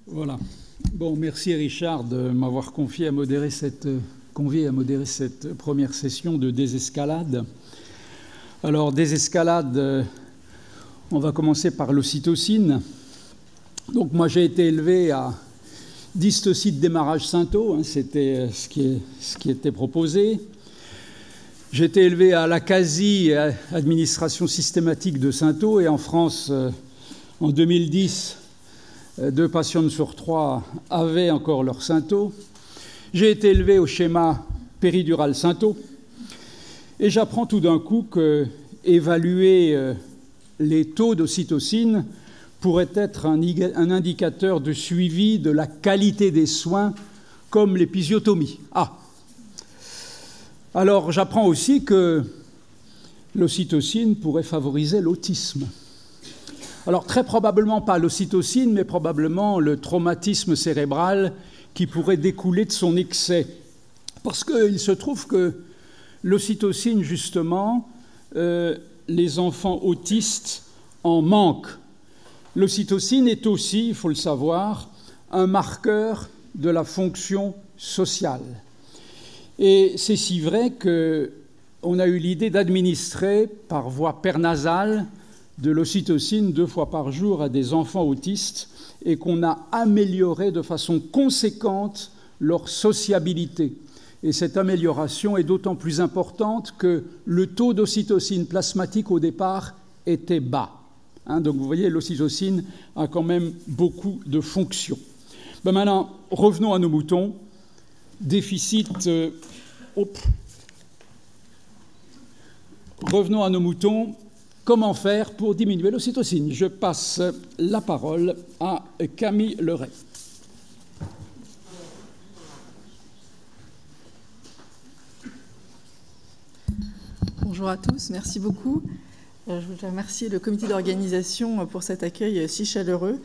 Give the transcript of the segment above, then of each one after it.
Voilà. Bon, merci Richard de m'avoir convié à modérer cette première session de désescalade. Alors, désescalade, on va commencer par l'ocytocine. Donc, moi, j'ai été élevé à d'histocyte démarrage Sainteau, hein, c'était ce qui était proposé. J'ai été élevé à la quasi-administration systématique de Sainteau, et en France, en 2010, 2 patients sur 3 avaient encore leur Sainteau. J'ai été élevé au schéma péridural Sainteau, et j'apprends tout d'un coup qu'évaluer les taux d'ocytocine pourrait être un indicateur de suivi de la qualité des soins, comme l'épisiotomie. Ah! Alors, j'apprends aussi que l'ocytocine pourrait favoriser l'autisme. Alors, très probablement pas l'ocytocine, mais probablement le traumatisme cérébral qui pourrait découler de son excès. Parce qu'il se trouve que l'ocytocine, justement, les enfants autistes en manquent. L'ocytocine est aussi, il faut le savoir, un marqueur de la fonction sociale. Et c'est si vrai qu'on a eu l'idée d'administrer par voie pernasale de l'ocytocine 2 fois par jour à des enfants autistes et qu'on a amélioré de façon conséquente leur sociabilité. Et cette amélioration est d'autant plus importante que le taux d'ocytocine plasmatique au départ était bas. Donc vous voyez, l'ocytocine a quand même beaucoup de fonctions. Maintenant, revenons à nos moutons. Déficit... Revenons à nos moutons. Comment faire pour diminuer l'ocytocine? Je passe la parole à Camille Leray. Bonjour à tous, merci beaucoup. Je voudrais remercier le comité d'organisation pour cet accueil si chaleureux,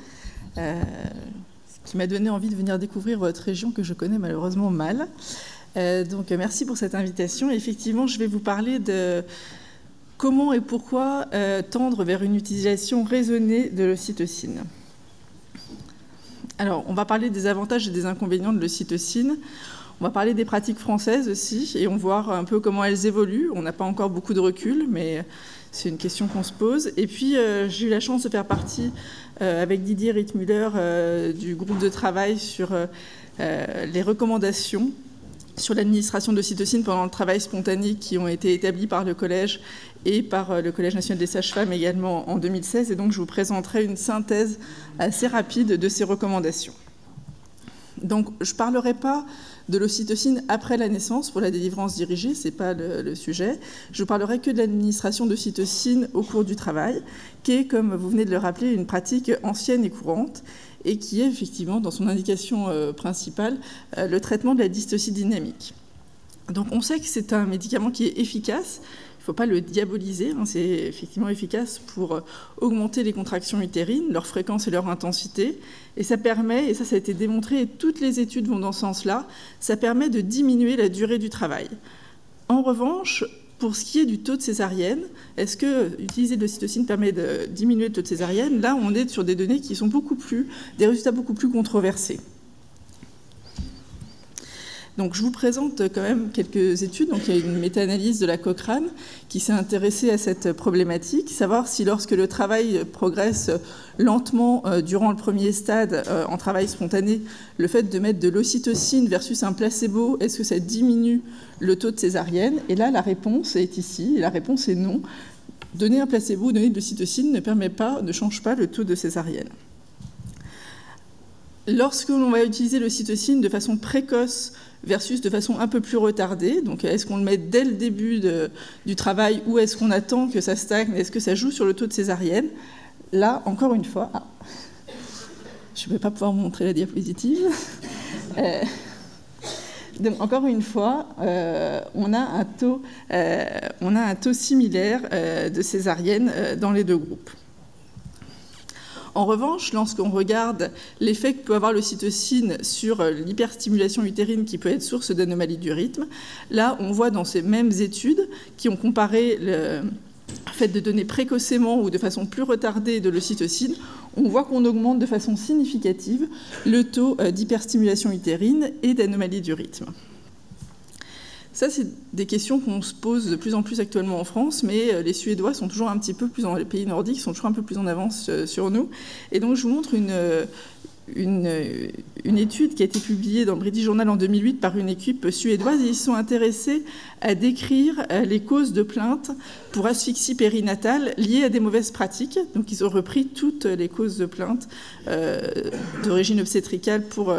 qui m'a donné envie de venir découvrir votre région que je connais malheureusement mal. Donc merci pour cette invitation. Effectivement, je vais vous parler de comment et pourquoi tendre vers une utilisation raisonnée de l'ocytocine. Alors, on va parler des avantages et des inconvénients de l'ocytocine. On va parler des pratiques françaises aussi, et on va voir un peu comment elles évoluent. On n'a pas encore beaucoup de recul, mais c'est une question qu'on se pose. Et puis, j'ai eu la chance de faire partie, avec Didier Rittmüller, du groupe de travail sur les recommandations sur l'administration d'ocytocine pendant le travail spontané qui ont été établis par le Collège et par le Collège national des sages-femmes également en 2016. Et donc, je vous présenterai une synthèse assez rapide de ces recommandations. Donc, je ne parlerai pas de l'ocytocine après la naissance pour la délivrance dirigée, ce n'est pas le sujet. Je ne parlerai que de l'administration d'ocytocine au cours du travail, qui est, comme vous venez de le rappeler, une pratique ancienne et courante, et qui est effectivement, dans son indication principale, le traitement de la dystocie dynamique. Donc on sait que c'est un médicament qui est efficace, il ne faut pas le diaboliser, c'est effectivement efficace pour augmenter les contractions utérines, leur fréquence et leur intensité, et ça permet, et ça a été démontré, et toutes les études vont dans ce sens-là, ça permet de diminuer la durée du travail. En revanche, pour ce qui est du taux de césarienne, est-ce que utiliser de l'ocytocine permet de diminuer le taux de césarienne? Là, on est sur des données qui sont des résultats beaucoup plus controversés. Donc, je vous présente quand même quelques études. Donc, il y a une méta-analyse de la Cochrane qui s'est intéressée à cette problématique, savoir si lorsque le travail progresse lentement durant le premier stade en travail spontané, le fait de mettre de l'ocytocine versus un placebo, est-ce que ça diminue le taux de césarienne? Et là, la réponse est ici, et la réponse est non. Donner un placebo ou donner de l'ocytocine ne change pas le taux de césarienne. Lorsque l'on va utiliser l'ocytocine de façon précoce versus de façon un peu plus retardée, donc est-ce qu'on le met dès le début du travail ou est-ce qu'on attend que ça stagne, est-ce que ça joue sur le taux de césarienne? Là, encore une fois, je ne vais pas pouvoir vous montrer la diapositive. Donc, encore une fois, on a un taux similaire de césarienne dans les deux groupes. En revanche, lorsqu'on regarde l'effet que peut avoir l'ocytocine sur l'hyperstimulation utérine qui peut être source d'anomalies du rythme, là, on voit dans ces mêmes études qui ont comparé le fait de donner précocement ou de façon plus retardée de l'ocytocine, on voit qu'on augmente de façon significative le taux d'hyperstimulation utérine et d'anomalie du rythme. Ça, c'est des questions qu'on se pose de plus en plus actuellement en France, mais les Suédois sont toujours un petit peu plus, les pays nordiques sont toujours un peu plus en avance sur nous. Et donc, je vous montre une étude qui a été publiée dans le British Journal en 2008 par une équipe suédoise. Ils se sont intéressés à décrire les causes de plainte pour asphyxie périnatale liées à des mauvaises pratiques. Donc, ils ont repris toutes les causes de plainte d'origine obstétricale pour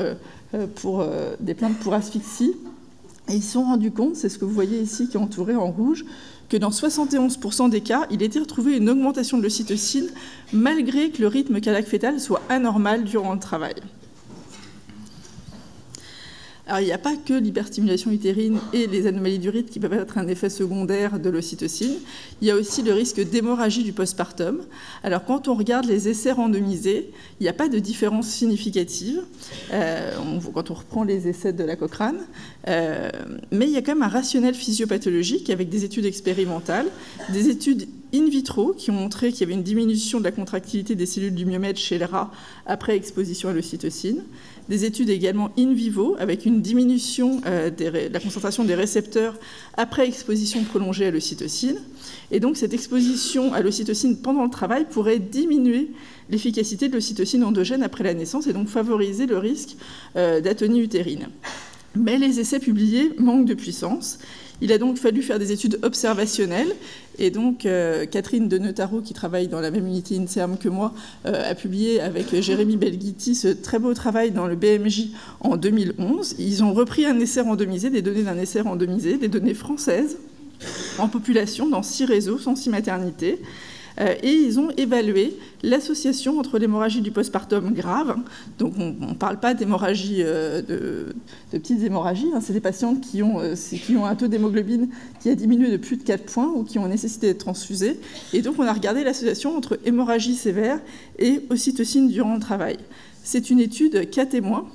des plaintes pour asphyxie. Et ils se sont rendus compte, c'est ce que vous voyez ici qui est entouré en rouge, que dans 71% des cas, il était retrouvé une augmentation de l'ocytocine malgré que le rythme cardiaque fœtal soit anormal durant le travail. Alors, il n'y a pas que l'hyperstimulation utérine et les anomalies du rythme qui peuvent être un effet secondaire de l'ocytocine. Il y a aussi le risque d'hémorragie du postpartum. Alors, quand on regarde les essais randomisés, il n'y a pas de différence significative quand on reprend les essais de la Cochrane. Mais il y a quand même un rationnel physiopathologique avec des études expérimentales, des études in vitro qui ont montré qu'il y avait une diminution de la contractilité des cellules du myomètre chez le rat après exposition à l'ocytocine. Des études également in vivo avec une diminution de la concentration des récepteurs après exposition prolongée à l'ocytocine. Et donc cette exposition à l'ocytocine pendant le travail pourrait diminuer l'efficacité de l'ocytocine endogène après la naissance et donc favoriser le risque d'atonie utérine. Mais les essais publiés manquent de puissance. Il a donc fallu faire des études observationnelles. Et donc, Catherine Denetaro, qui travaille dans la même unité INSERM que moi, a publié avec Jérémy Belghiti ce très beau travail dans le BMJ en 2011. Ils ont repris un essai randomisé, des données d'un essai randomisé, des données françaises en population dans 6 réseaux, sans 6 maternités. Et ils ont évalué l'association entre l'hémorragie du postpartum grave, donc on ne parle pas d'hémorragie, de petites hémorragies, c'est des patientes qui ont un taux d'hémoglobine qui a diminué de plus de 4 points ou qui ont nécessité d'être transfusées. Et donc on a regardé l'association entre hémorragie sévère et ocytocine durant le travail. C'est une étude cas témoins.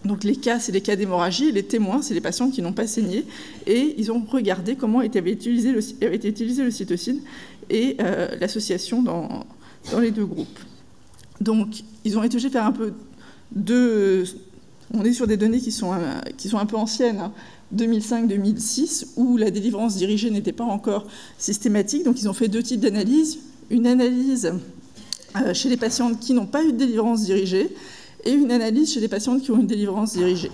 Donc les cas, c'est les cas d'hémorragie, et les témoins, c'est les patients qui n'ont pas saigné. Et ils ont regardé comment avait été utilisée l'ocytocine et l'association dans les deux groupes. Donc ils ont été obligés de faire un peu on est sur des données qui sont un peu anciennes, 2005-2006, où la délivrance dirigée n'était pas encore systématique. Donc ils ont fait 2 types d'analyses. Une analyse chez les patientes qui n'ont pas eu de délivrance dirigée, et une analyse chez les patientes qui ont une délivrance dirigée.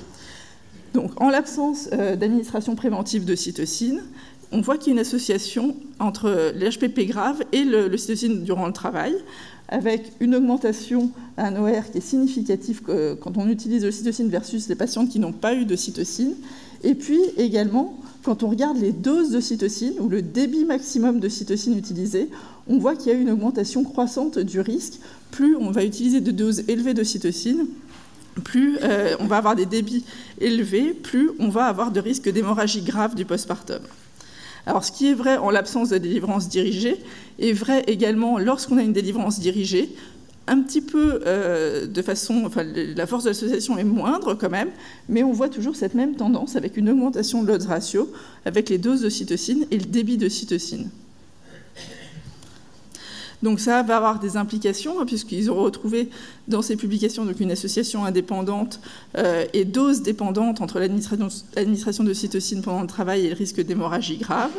Donc, en l'absence d'administration préventive de cytocine, on voit qu'il y a une association entre l'HPP grave et l'ocytocine durant le travail, avec une augmentation à un OR qui est significative quand on utilise l'ocytocine versus les patientes qui n'ont pas eu de cytocine. Et puis également, quand on regarde les doses de cytocine ou le débit maximum de cytocine utilisé, on voit qu'il y a une augmentation croissante du risque. Plus on va utiliser de doses élevées de cytocine, plus on va avoir des débits élevés, plus on va avoir de risques d'hémorragie grave du postpartum. Alors, ce qui est vrai en l'absence de délivrance dirigée est vrai également lorsqu'on a une délivrance dirigée. Un petit peu la force de l'association est moindre quand même, mais on voit toujours cette même tendance avec une augmentation de l'odds ratio avec les doses de cytocine et le débit de cytocine. Donc ça va avoir des implications, puisqu'ils ont retrouvé dans ces publications donc, une association indépendante et dose dépendante entre l'administration de cytocine pendant le travail et le risque d'hémorragie grave.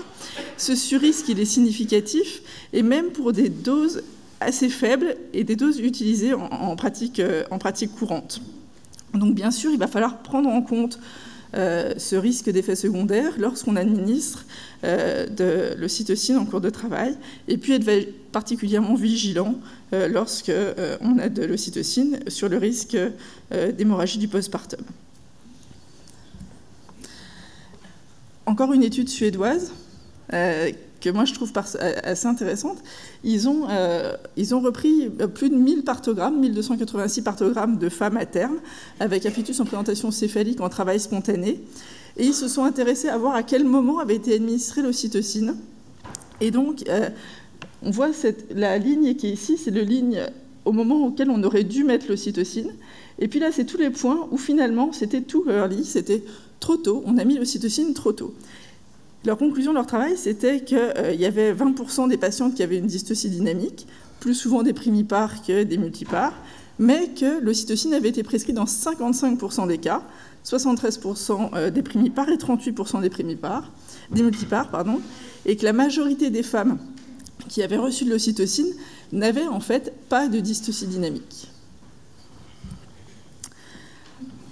Ce surrisque, il est significatif, et même pour des doses assez faibles et des doses utilisées en pratique courante. Donc bien sûr, il va falloir prendre en compte ce risque d'effet secondaire lorsqu'on administre de l'ocytocine en cours de travail, et puis être particulièrement vigilant lorsqu'on a de l'ocytocine sur le risque d'hémorragie du postpartum. Encore une étude suédoise que moi je trouve assez intéressante. Ils ont repris plus de 1000 partogrammes, 1286 partogrammes de femmes à terme, avec un fœtus en présentation céphalique en travail spontané. Et ils se sont intéressés à voir à quel moment avait été administrée l'ocytocine. Et donc, on voit la ligne qui est ici, c'est la ligne au moment auquel on aurait dû mettre l'ocytocine. Et puis là, c'est tous les points où finalement, c'était too early, c'était trop tôt, on a mis l'ocytocine trop tôt. Leur conclusion de leur travail, c'était qu'il y avait 20% des patientes qui avaient une dystocie dynamique, plus souvent des primipares que des multipares, mais que l'ocytocine avait été prescrite dans 55% des cas, 73% des primipares et 38% des multipares, et que la majorité des femmes qui avaient reçu de l'ocytocine n'avaient en fait pas de dystocie dynamique.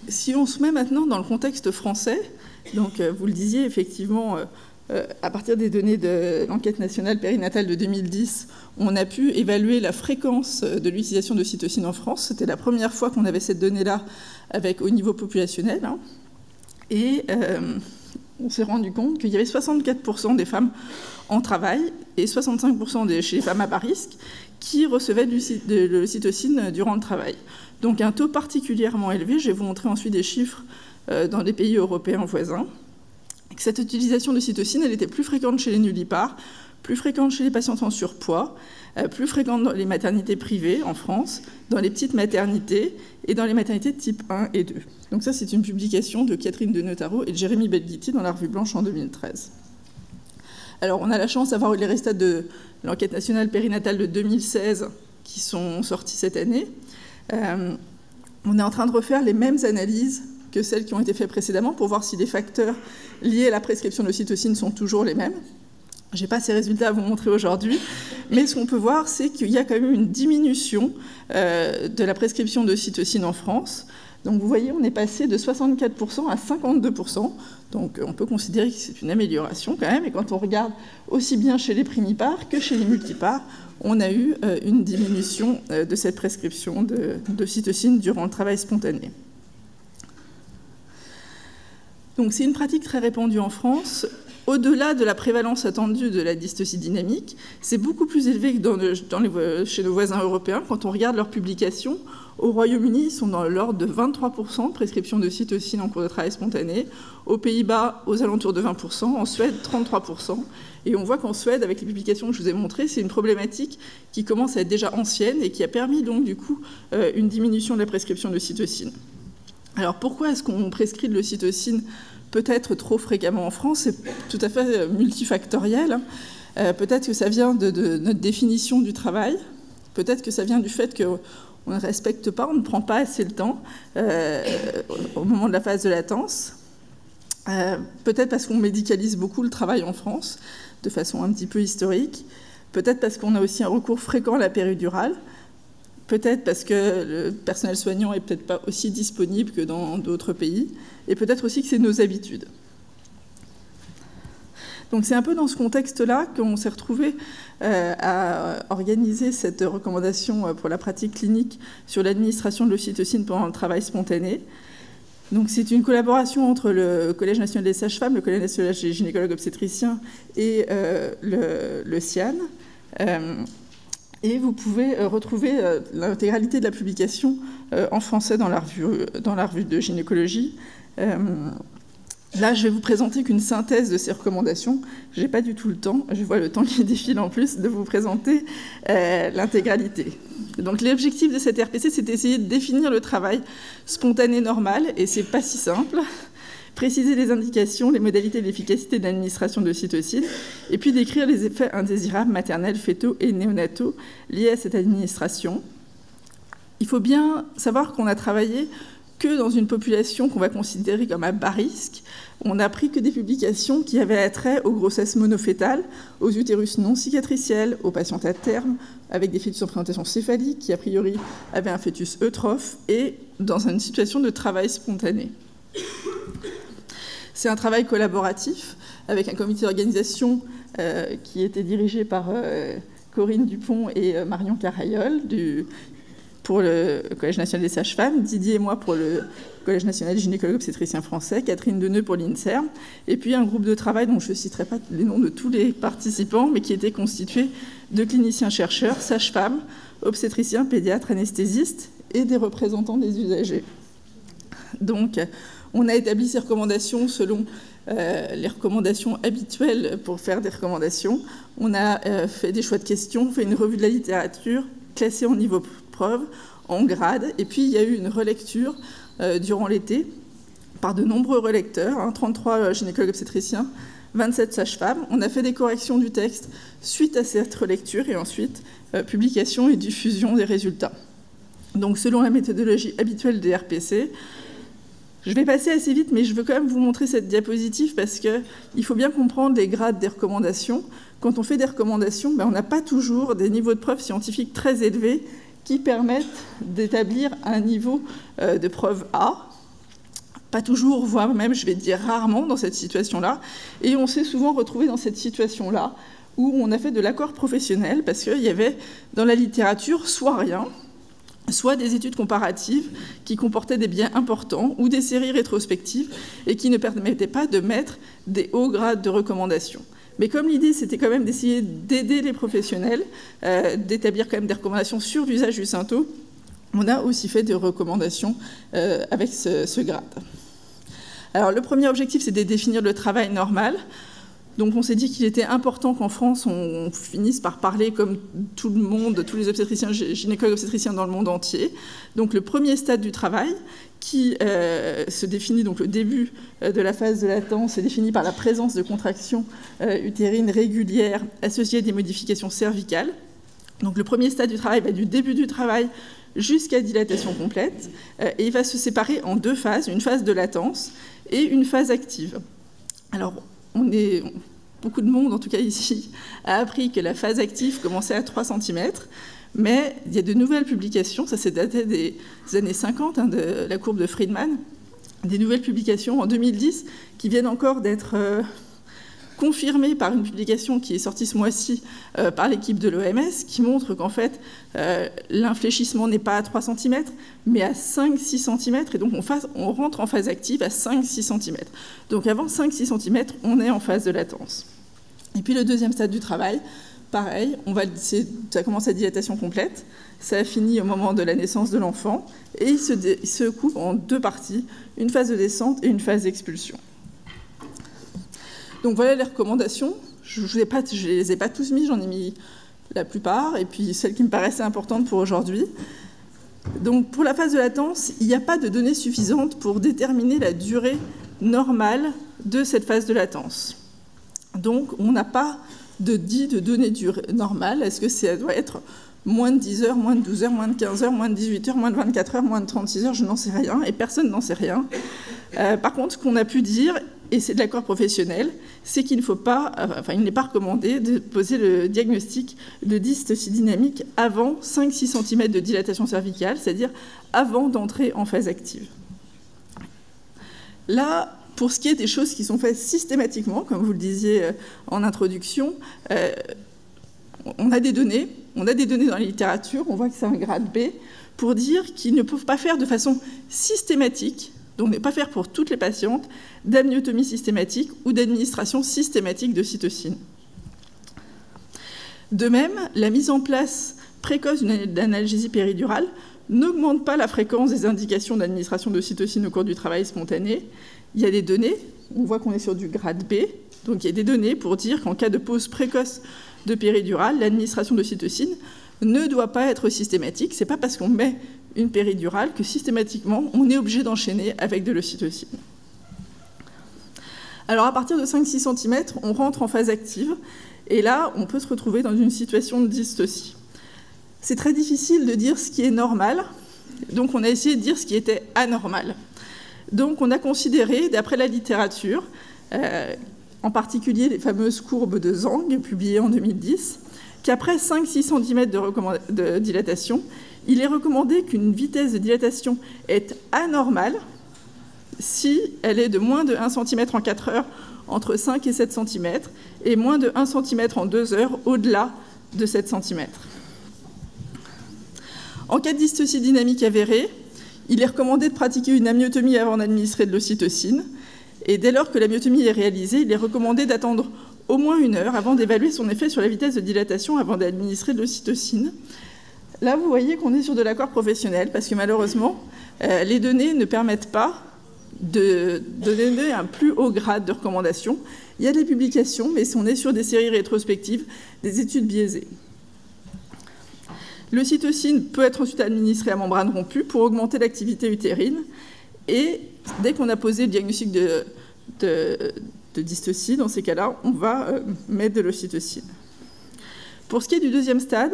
Si on se met maintenant dans le contexte français, donc vous le disiez effectivement, à partir des données de l'enquête nationale périnatale de 2010, on a pu évaluer la fréquence de l'utilisation d'ocytocine en France. C'était la première fois qu'on avait cette donnée-là au niveau populationnel. Et on s'est rendu compte qu'il y avait 64% des femmes en travail et 65% chez les femmes à bas risque qui recevaient de l'ocytocine durant le travail. Donc un taux particulièrement élevé. Je vais vous montrer ensuite des chiffres dans les pays européens voisins. Cette utilisation de cytocine, elle était plus fréquente chez les nullipares, plus fréquente chez les patientes en surpoids, plus fréquente dans les maternités privées en France, dans les petites maternités et dans les maternités de type 1 et 2. Donc ça, c'est une publication de Catherine de Notaro et de Jérémy Belghiti dans la Revue Blanche en 2013. Alors, on a la chance d'avoir eu les résultats de l'enquête nationale périnatale de 2016 qui sont sortis cette année. On est en train de refaire les mêmes analyses que celles qui ont été faites précédemment pour voir si les facteurs liés à la prescription de l'ocytocine sont toujours les mêmes. Je n'ai pas ces résultats à vous montrer aujourd'hui, mais ce qu'on peut voir, c'est qu'il y a quand même une diminution de la prescription d'ocytocine en France. Donc vous voyez, on est passé de 64% à 52%, donc on peut considérer que c'est une amélioration quand même, et quand on regarde aussi bien chez les primipares que chez les multipares, on a eu une diminution de cette prescription d'ocytocine durant le travail spontané. Donc c'est une pratique très répandue en France. Au-delà de la prévalence attendue de la dystocie dynamique, c'est beaucoup plus élevé que chez nos voisins européens. Quand on regarde leurs publications, au Royaume-Uni, ils sont dans l'ordre de 23% de prescription de cytocine en cours de travail spontané. Aux Pays-Bas, aux alentours de 20%. En Suède, 33%. Et on voit qu'en Suède, avec les publications que je vous ai montrées, c'est une problématique qui commence à être déjà ancienne et qui a permis donc du coup une diminution de la prescription de cytocine. Alors pourquoi est-ce qu'on prescrit de l'ocytocine peut-être trop fréquemment en France? C'est tout à fait multifactoriel. Peut-être que ça vient de notre définition du travail. Peut-être que ça vient du fait qu'on ne respecte pas, on ne prend pas assez le temps au moment de la phase de latence. Peut-être parce qu'on médicalise beaucoup le travail en France, de façon un petit peu historique. Peut-être parce qu'on a aussi un recours fréquent à la péridurale. Peut-être parce que le personnel soignant n'est peut-être pas aussi disponible que dans d'autres pays. Et peut-être aussi que c'est nos habitudes. Donc c'est un peu dans ce contexte-là qu'on s'est retrouvé à organiser cette recommandation pour la pratique clinique sur l'administration de l'ocytocine pendant le travail spontané. Donc c'est une collaboration entre le Collège national des sages-femmes, le Collège national des gynécologues obstétriciens et le CIAN. Et vous pouvez retrouver l'intégralité de la publication en français dans la revue de gynécologie. Là, je vais vous présenter qu'une synthèse de ces recommandations. Je n'ai pas du tout le temps, je vois le temps qui défile en plus, de vous présenter l'intégralité. Donc l'objectif de cette RPC, c'est d'essayer de définir le travail spontané normal, et c'est pas si simple. Préciser les indications, les modalités et l'efficacité de l'administration de l'ocytocine, et puis décrire les effets indésirables maternels, fœtaux et néonataux liés à cette administration. Il faut bien savoir qu'on a travaillé que dans une population qu'on va considérer comme à bas risque. On n'a pris que des publications qui avaient attrait aux grossesses monofétales, aux utérus non cicatriciels, aux patientes à terme, avec des fœtus en présentation céphalique, qui a priori avaient un fœtus eutrophe, et dans une situation de travail spontané. C'est un travail collaboratif avec un comité d'organisation qui était dirigé par Corinne Dupont et Marion Carayol pour le Collège national des sages-femmes, Didier et moi pour le Collège national des gynécologues obstétriciens français, Catherine Deneux pour l'INSERM, et puis un groupe de travail dont je ne citerai pas les noms de tous les participants, mais qui était constitué de cliniciens-chercheurs, sages-femmes, obstétriciens, pédiatres, anesthésistes et des représentants des usagers. Donc, on a établi ces recommandations selon les recommandations habituelles pour faire des recommandations. On a fait des choix de questions, fait une revue de la littérature, classée en niveau preuve, en grade, et puis il y a eu une relecture durant l'été par de nombreux relecteurs, 33 gynécologues obstétriciens, 27 sages-femmes. On a fait des corrections du texte suite à cette relecture et ensuite publication et diffusion des résultats. Donc selon la méthodologie habituelle des RPC, je vais passer assez vite, mais je veux quand même vous montrer cette diapositive parce qu'il faut bien comprendre les grades des recommandations. Quand on fait des recommandations, on n'a pas toujours des niveaux de preuve scientifiques très élevés qui permettent d'établir un niveau de preuve A. Pas toujours, voire même, je vais dire rarement, dans cette situation-là. Et on s'est souvent retrouvé dans cette situation-là où on a fait de l'accord professionnel parce qu'il y avait dans la littérature soit rien, soit des études comparatives qui comportaient des biais importants ou des séries rétrospectives et qui ne permettaient pas de mettre des hauts grades de recommandation. Mais comme l'idée, c'était quand même d'essayer d'aider les professionnels, d'établir quand même des recommandations sur l'usage du Synto, on a aussi fait des recommandations avec ce grade. Alors, le premier objectif, c'est de définir le travail normal. Donc, on s'est dit qu'il était important qu'en France, on finisse par parler comme tout le monde, tous les obstétriciens, gynécologues obstétriciens dans le monde entier. Donc, le premier stade du travail, qui se définit, donc le début de la phase de latence, est défini par la présence de contractions utérines régulières associées à des modifications cervicales. Donc, le premier stade du travail va du début du travail jusqu'à dilatation complète, et il va se séparer en deux phases, une phase de latence et une phase active. Alors, beaucoup de monde, en tout cas ici, a appris que la phase active commençait à 3 cm, mais il y a de nouvelles publications, ça s'est daté des années 50, de la courbe de Friedman, des nouvelles publications en 2010 qui viennent encore d'être confirmées par une publication qui est sortie ce mois-ci par l'équipe de l'OMS, qui montre qu'en fait, l'infléchissement n'est pas à 3 cm, mais à 5-6 cm, et donc on rentre en phase active à 5-6 cm. Donc avant 5-6 cm, on est en phase de latence. Et puis le deuxième stade du travail, pareil, ça commence à dilatation complète, ça finit au moment de la naissance de l'enfant, et il se coupe en deux parties, une phase de descente et une phase d'expulsion. Donc voilà les recommandations. Je ne les ai pas tous mis, j'en ai mis la plupart, et puis celles qui me paraissaient importantes pour aujourd'hui. Donc pour la phase de latence, il n'y a pas de données suffisantes pour déterminer la durée normale de cette phase de latence. Donc on n'a pas de données normales. Est-ce que ça doit être moins de 10 heures, moins de 12 heures, moins de 15 heures, moins de 18 heures, moins de 24 heures, moins de 36 heures, je n'en sais rien, et personne n'en sait rien. Par contre, ce qu'on a pu dire, et c'est de l'accord professionnel, c'est qu'il il n'est pas recommandé de poser le diagnostic de dystocie dynamique avant 5-6 cm de dilatation cervicale, c'est-à-dire avant d'entrer en phase active. Là, pour ce qui est des choses qui sont faites systématiquement, comme vous le disiez en introduction, on a des données dans la littérature, on voit que c'est un grade B, pour dire qu'ils ne peuvent pas faire de façon systématique, donc ne pas faire pour toutes les patientes, d'amniotomie systématique ou d'administration systématique de cytocine. De même, la mise en place précoce d'une analgésie péridurale n'augmente pas la fréquence des indications d'administration de cytocine au cours du travail spontané. Il y a des données, on voit qu'on est sur du grade B, donc il y a des données pour dire qu'en cas de pause précoce de péridurale, l'administration de cytocine ne doit pas être systématique. Ce n'est pas parce qu'on met une péridurale que systématiquement on est obligé d'enchaîner avec de l'ocytocine. Alors à partir de 5-6 cm, on rentre en phase active et là on peut se retrouver dans une situation de dystocie. C'est très difficile de dire ce qui est normal, donc on a essayé de dire ce qui était anormal. Donc on a considéré, d'après la littérature, en particulier les fameuses courbes de Zhang publiées en 2010, qu'après 5-6 cm de dilatation, il est recommandé qu'une vitesse de dilatation est anormale si elle est de moins de 1 cm en 4 heures entre 5 et 7 cm et moins de 1 cm en 2 heures au-delà de 7 cm. En cas de dystocie dynamique avérée, il est recommandé de pratiquer une amniotomie avant d'administrer de l'ocytocine. Et dès lors que l'amniotomie est réalisée, il est recommandé d'attendre au moins 1 heure avant d'évaluer son effet sur la vitesse de dilatation avant d'administrer de l'ocytocine. Là, vous voyez qu'on est sur de l'accord professionnel parce que malheureusement, les données ne permettent pas de donner un plus haut grade de recommandation. Il y a des publications, mais on est sur des séries rétrospectives, des études biaisées. L'ocytocine peut être ensuite administrée à membrane rompue pour augmenter l'activité utérine. Et dès qu'on a posé le diagnostic de dystocine. Dans ces cas-là, on va mettre de l'ocytocine. Pour ce qui est du deuxième stade,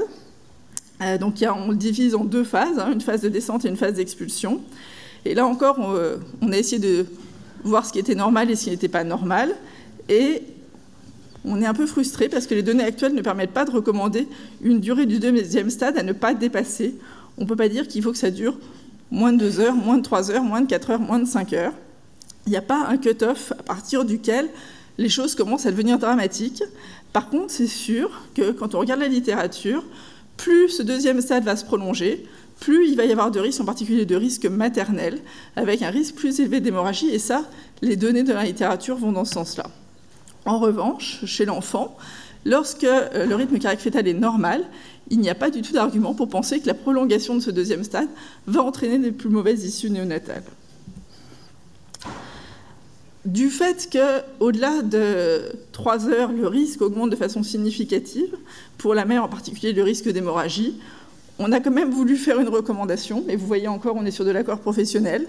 donc on le divise en deux phases, une phase de descente et une phase d'expulsion. Et là encore, on a essayé de voir ce qui était normal et ce qui n'était pas normal. Et on est un peu frustré parce que les données actuelles ne permettent pas de recommander une durée du deuxième stade à ne pas dépasser. On ne peut pas dire qu'il faut que ça dure moins de 2 heures, moins de 3 heures, moins de 4 heures, moins de 5 heures. Il n'y a pas un cut-off à partir duquel les choses commencent à devenir dramatiques. Par contre, c'est sûr que quand on regarde la littérature, plus ce deuxième stade va se prolonger, plus il va y avoir de risques, en particulier de risques maternels, avec un risque plus élevé d'hémorragie. Et ça, les données de la littérature vont dans ce sens-là. En revanche, chez l'enfant, lorsque le rythme cardiaque fœtal est normal, il n'y a pas du tout d'argument pour penser que la prolongation de ce deuxième stade va entraîner des plus mauvaises issues néonatales. Du fait qu'au-delà de 3 heures, le risque augmente de façon significative, pour la mère en particulier le risque d'hémorragie, on a quand même voulu faire une recommandation, et vous voyez encore, on est sur de l'accord professionnel.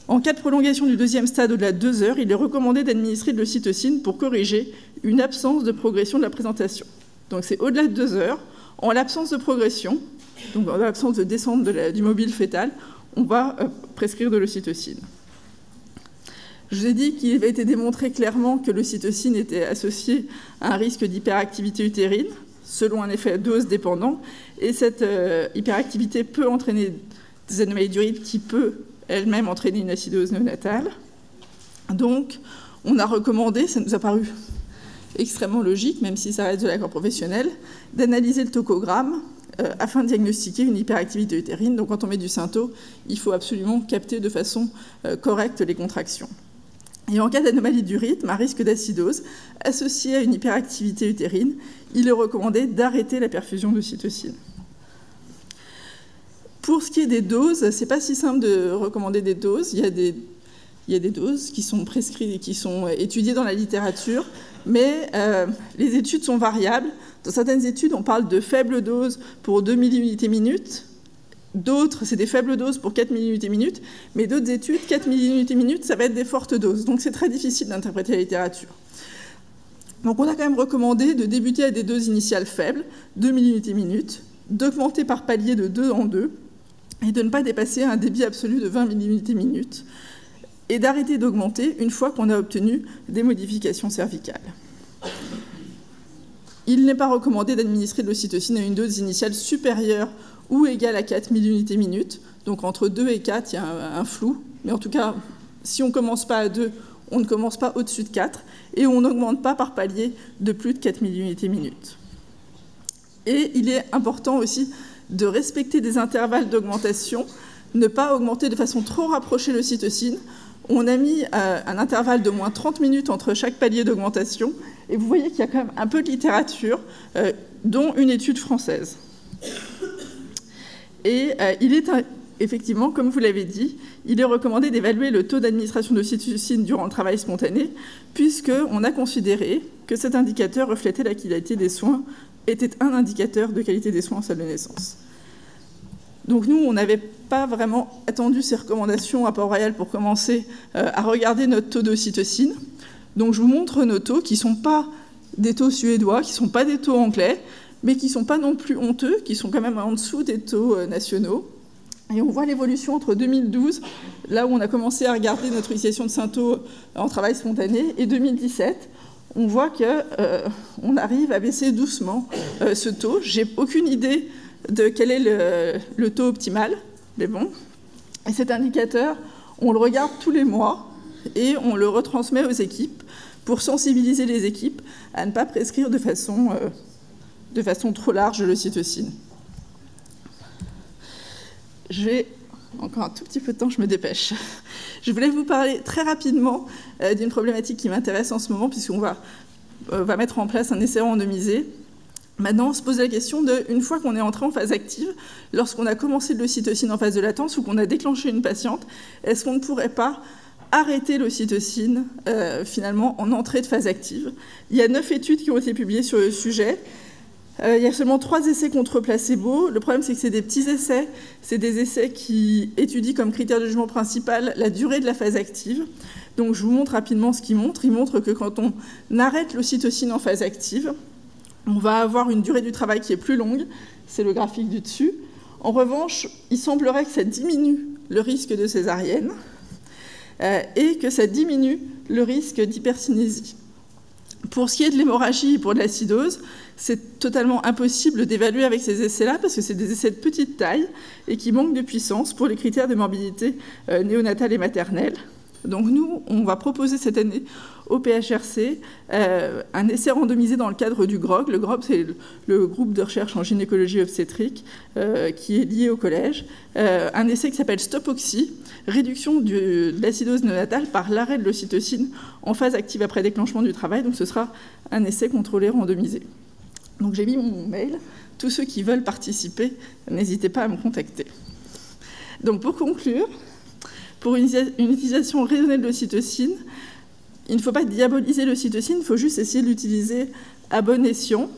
En cas de prolongation du deuxième stade au-delà de 2 heures, il est recommandé d'administrer de l'ocytocine pour corriger une absence de progression de la présentation. Donc c'est au-delà de 2 heures, en l'absence de progression, donc en l'absence de descente du mobile fœtal, on va prescrire de l'ocytocine. Je vous ai dit qu'il avait été démontré clairement que l'ocytocine était associée à un risque d'hyperactivité utérine, selon un effet dose dépendant, et cette hyperactivité peut entraîner des anomalies du rythme qui peut elle-même entraîner une acidose néonatale. Donc, on a recommandé, ça nous a paru extrêmement logique, même si ça reste de l'accord professionnel, d'analyser le tocogramme afin de diagnostiquer une hyperactivité utérine. Donc, quand on met du synto, il faut absolument capter de façon correcte les contractions. Et en cas d'anomalie du rythme, à risque d'acidose, associée à une hyperactivité utérine, il est recommandé d'arrêter la perfusion d'ocytocine. Pour ce qui est des doses, ce n'est pas si simple de recommander des doses. Il y a des doses qui sont prescrites, qui sont étudiées dans la littérature, mais les études sont variables. Dans certaines études, on parle de faibles doses pour 2 milliunités minutes. D'autres, c'est des faibles doses pour 4 milliunités minutes, mais d'autres études, 4 milliunités minutes, ça va être des fortes doses. Donc c'est très difficile d'interpréter la littérature. Donc on a quand même recommandé de débuter à des doses initiales faibles, 2 milliunités minutes, d'augmenter par palier de 2 en 2, et de ne pas dépasser un débit absolu de 20 milliunités minutes, et d'arrêter d'augmenter une fois qu'on a obtenu des modifications cervicales. Il n'est pas recommandé d'administrer de l'ocytocine à une dose initiale supérieure ou égale à 4 milliunités minutes. Donc entre 2 et 4, il y a un flou. Mais en tout cas, si on ne commence pas à 2, on ne commence pas au-dessus de 4. Et on n'augmente pas par palier de plus de 4 milliunités minutes. Et il est important aussi de respecter des intervalles d'augmentation, ne pas augmenter de façon trop rapprochée l'ocytocine. On a mis un intervalle de moins 30 minutes entre chaque palier d'augmentation. Et vous voyez qu'il y a quand même un peu de littérature, dont une étude française. Et il est effectivement, comme vous l'avez dit, il est recommandé d'évaluer le taux d'administration d'ocytocine durant le travail spontané, puisqu'on a considéré que cet indicateur reflétait la qualité des soins, était un indicateur de qualité des soins en salle de naissance. Donc nous, on n'avait pas vraiment attendu ces recommandations à Port-Royal pour commencer à regarder notre taux d'ocytocine. Donc je vous montre nos taux qui ne sont pas des taux suédois, qui ne sont pas des taux anglais, mais qui ne sont pas non plus honteux, qui sont quand même en dessous des taux nationaux. Et on voit l'évolution entre 2012, là où on a commencé à regarder notre utilisation de synto en travail spontané, et 2017, on voit qu'on arrive à baisser doucement ce taux. Je n'ai aucune idée de quel est le taux optimal, mais bon. Et cet indicateur, on le regarde tous les mois et on le retransmet aux équipes pour sensibiliser les équipes à ne pas prescrire de façon trop large l'ocytocine. J'ai encore un tout petit peu de temps, je me dépêche. Je voulais vous parler très rapidement d'une problématique qui m'intéresse en ce moment, puisqu'on va mettre en place un essai randomisé. Maintenant, on se pose la question de, une fois qu'on est entré en phase active, lorsqu'on a commencé de l'ocytocine en phase de latence ou qu'on a déclenché une patiente, est-ce qu'on ne pourrait pas arrêter l'ocytocine finalement en entrée de phase active? Il y a 9 études qui ont été publiées sur le sujet. Il y a seulement 3 essais contre placebo. Le problème, c'est que c'est des petits essais. C'est des essais qui étudient comme critère de jugement principal la durée de la phase active. Donc, je vous montre rapidement ce qu'ils montrent. Ils montrent que quand on arrête l'ocytocine en phase active, on va avoir une durée du travail qui est plus longue. C'est le graphique du dessus. En revanche, il semblerait que ça diminue le risque de césarienne et que ça diminue le risque d'hypercinésie. Pour ce qui est de l'hémorragie et pour de l'acidose, c'est totalement impossible d'évaluer avec ces essais-là parce que c'est des essais de petite taille et qui manquent de puissance pour les critères de morbidité néonatale et maternelle. Donc nous, on va proposer cette année au PHRC un essai randomisé dans le cadre du GROG. Le GROG, c'est le groupe de recherche en gynécologie obstétrique qui est lié au collège. Un essai qui s'appelle STOP-OXY, réduction de l'acidose néonatale par l'arrêt de l'ocytocine en phase active après déclenchement du travail. Donc ce sera un essai contrôlé randomisé. Donc j'ai mis mon mail. Tous ceux qui veulent participer, n'hésitez pas à me contacter. Donc pour conclure, pour une utilisation raisonnée de l'ocytocine, il ne faut pas diaboliser l'ocytocine, il faut juste essayer de l'utiliser à bon escient.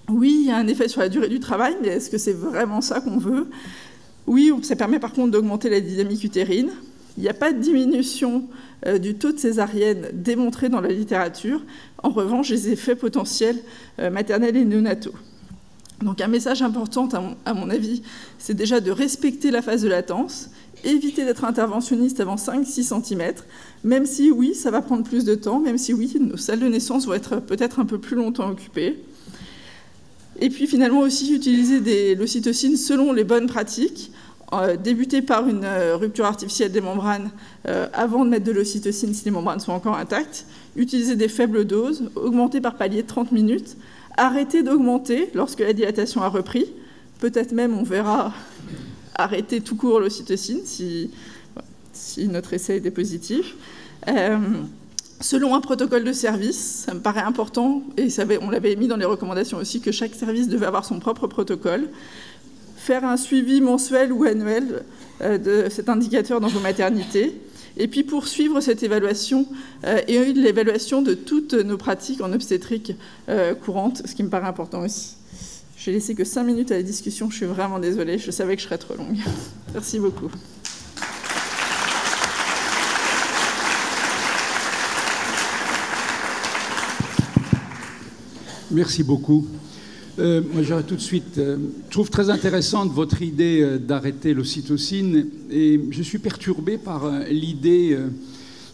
Oui, il y a un effet sur la durée du travail, mais est-ce que c'est vraiment ça qu'on veut? Oui, ça permet par contre d'augmenter la dynamique utérine. Il n'y a pas de diminution du taux de césarienne démontré dans la littérature. En revanche, les effets potentiels maternels et néonataux. Donc un message important, à mon avis, c'est déjà de respecter la phase de latence, éviter d'être interventionniste avant 5-6 cm, même si, oui, ça va prendre plus de temps, même si, oui, nos salles de naissance vont être peut-être un peu plus longtemps occupées. Et puis, finalement, aussi utiliser l'ocytocine selon les bonnes pratiques, débuter par une rupture artificielle des membranes avant de mettre de l'ocytocine si les membranes sont encore intactes, utiliser des faibles doses, augmenter par palier de 30 minutes, arrêter d'augmenter lorsque la dilatation a repris, peut-être même, on verra, arrêter tout court l'ocytocine si notre essai était positif. Selon un protocole de service, ça me paraît important, et on l'avait mis dans les recommandations aussi, que chaque service devait avoir son propre protocole. Faire un suivi mensuel ou annuel de cet indicateur dans vos maternités. Et puis poursuivre cette évaluation et l'évaluation de toutes nos pratiques en obstétrique courante, ce qui me paraît important aussi. Je vais laisser que 5 minutes à la discussion, je suis vraiment désolée, je savais que je serais trop longue. Merci beaucoup. Merci beaucoup. Moi, j'aurais tout de suite... je trouve très intéressante votre idée d'arrêter l'ocytocine et je suis perturbé par l'idée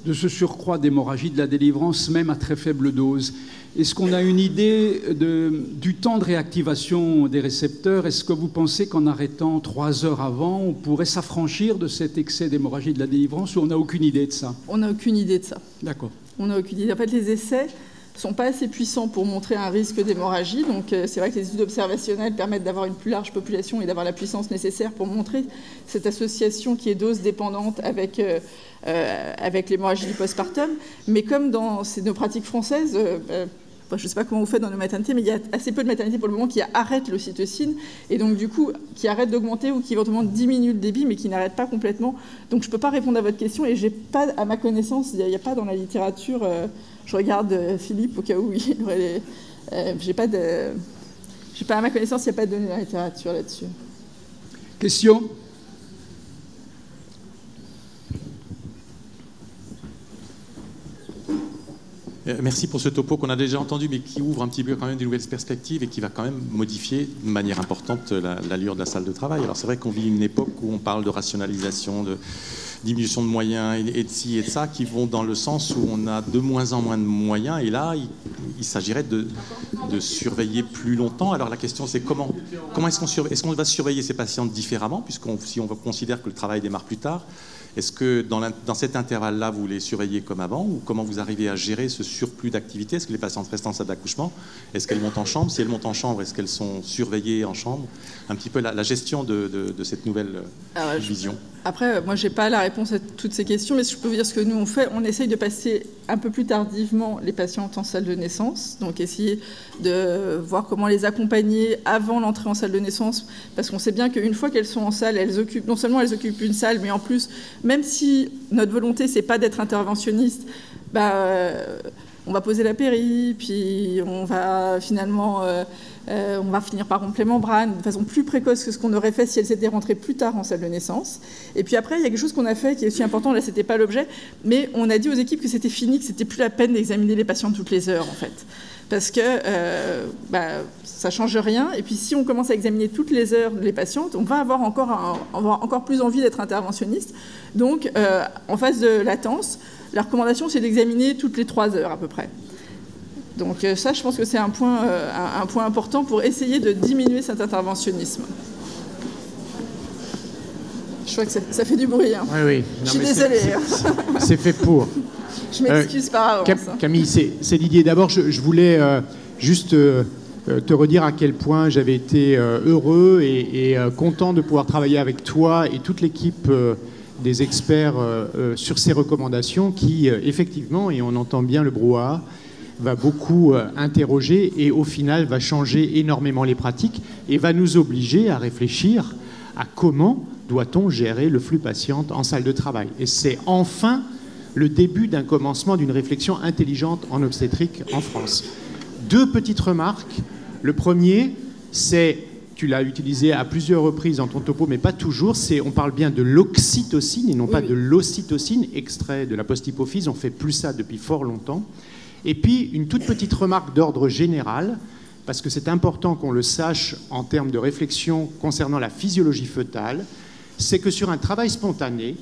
de ce surcroît d'hémorragie de la délivrance, même à très faible dose. Est-ce qu'on a une idée du temps de réactivation des récepteurs? Est-ce que vous pensez qu'en arrêtant 3 heures avant, on pourrait s'affranchir de cet excès d'hémorragie de la délivrance ou on n'a aucune idée de ça? On n'a aucune idée de ça. D'accord. On n'a aucune idée. En fait, les essais ne sont pas assez puissants pour montrer un risque d'hémorragie. Donc, c'est vrai que les études observationnelles permettent d'avoir une plus large population et d'avoir la puissance nécessaire pour montrer cette association qui est dose dépendante avec l'hémorragie du postpartum. Mais comme dans nos pratiques françaises... je ne sais pas comment vous faites dans nos maternités, mais il y a assez peu de maternités pour le moment qui arrêtent l'ocytocine et donc du coup qui arrêtent d'augmenter ou qui éventuellement diminuent le débit mais qui n'arrêtent pas complètement. Donc je ne peux pas répondre à votre question et j'ai pas, à ma connaissance, il n'y a pas dans la littérature, je regarde Philippe au cas où il aurait à ma connaissance, il n'y a pas de données dans la littérature là-dessus. Question ? Merci pour ce topo qu'on a déjà entendu, mais qui ouvre un petit peu quand même des nouvelles perspectives et qui va quand même modifier de manière importante l'allure de la salle de travail. Alors c'est vrai qu'on vit une époque où on parle de rationalisation, de diminution de moyens et de ci et de ça, qui vont dans le sens où on a de moins en moins de moyens. Et là, il s'agirait de surveiller plus longtemps. Alors la question c'est comment est-ce qu'on va surveiller ces patients différemment, si on considère que le travail démarre plus tard? Est-ce que dans cet intervalle-là, vous les surveillez comme avant ou comment vous arrivez à gérer ce surplus d'activité? Est-ce que les patientes restent en salle d'accouchement? Est-ce qu'elles montent en chambre? Si elles montent en chambre, est-ce qu'elles sont surveillées en chambre? Un petit peu la gestion de cette nouvelle vision. Après, moi, je n'ai pas la réponse à toutes ces questions, mais je peux vous dire ce que nous, on fait. On essaye de passer un peu plus tardivement les patientes en salle de naissance, donc essayer de voir comment les accompagner avant l'entrée en salle de naissance, parce qu'on sait bien qu'une fois qu'elles sont en salle, non seulement elles occupent une salle, mais en plus, même si notre volonté, c'est pas d'être interventionniste, on va poser la péri, puis on va finalement On va finir par rompre les membranes de façon plus précoce que ce qu'on aurait fait si elles étaient rentrées plus tard en salle de naissance. Et puis après, il y a quelque chose qu'on a fait qui est aussi important, là c'était pas l'objet, mais on a dit aux équipes que c'était fini, que c'était plus la peine d'examiner les patients toutes les heures en fait. Parce que ça change rien. Et puis si on commence à examiner toutes les heures les patientes, on va avoir encore plus envie d'être interventionniste. Donc en phase de latence, la recommandation c'est d'examiner toutes les 3 heures à peu près. Donc ça, je pense que c'est un point important pour essayer de diminuer cet interventionnisme. Je crois que ça fait du bruit. Hein. Oui, oui. Je suis désolée. C'est fait pour. Je m'excuse par avance. Camille, c'est Didier. D'abord, je voulais juste te redire à quel point j'avais été heureux et content de pouvoir travailler avec toi et toute l'équipe des experts sur ces recommandations qui, effectivement, et on entend bien le brouhaha, va beaucoup interroger et au final va changer énormément les pratiques et va nous obliger à réfléchir à comment doit-on gérer le flux patient en salle de travail. Et c'est enfin le début d'un commencement d'une réflexion intelligente en obstétrique en France. 2 petites remarques. Le premier, c'est, tu l'as utilisé à plusieurs reprises dans ton topo, mais pas toujours, on parle bien de l'oxytocine et non pas de l'ocytocine, extrait de la post-hypophyse. On ne fait plus ça depuis fort longtemps. Et puis, une toute petite remarque d'ordre général, parce que c'est important qu'on le sache en termes de réflexion concernant la physiologie fœtale, c'est que sur un travail spontané,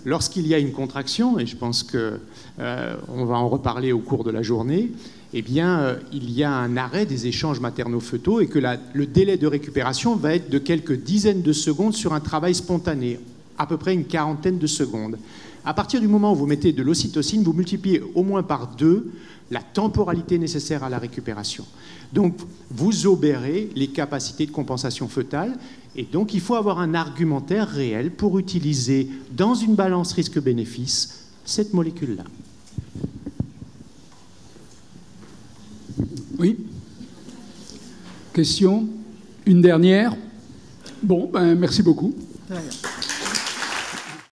lorsqu'il y a une contraction, et je pense qu'on va en reparler au cours de la journée, eh bien, il y a un arrêt des échanges materno-fœtaux et que le délai de récupération va être de quelques dizaines de secondes sur un travail spontané, à peu près une 40aine de secondes. À partir du moment où vous mettez de l'ocytocine, vous multipliez au moins par 2 la temporalité nécessaire à la récupération. Donc, vous obérez les capacités de compensation fœtale et donc il faut avoir un argumentaire réel pour utiliser dans une balance risque-bénéfice cette molécule-là. Oui. Question ? Une dernière ? Bon, merci beaucoup. Très bien.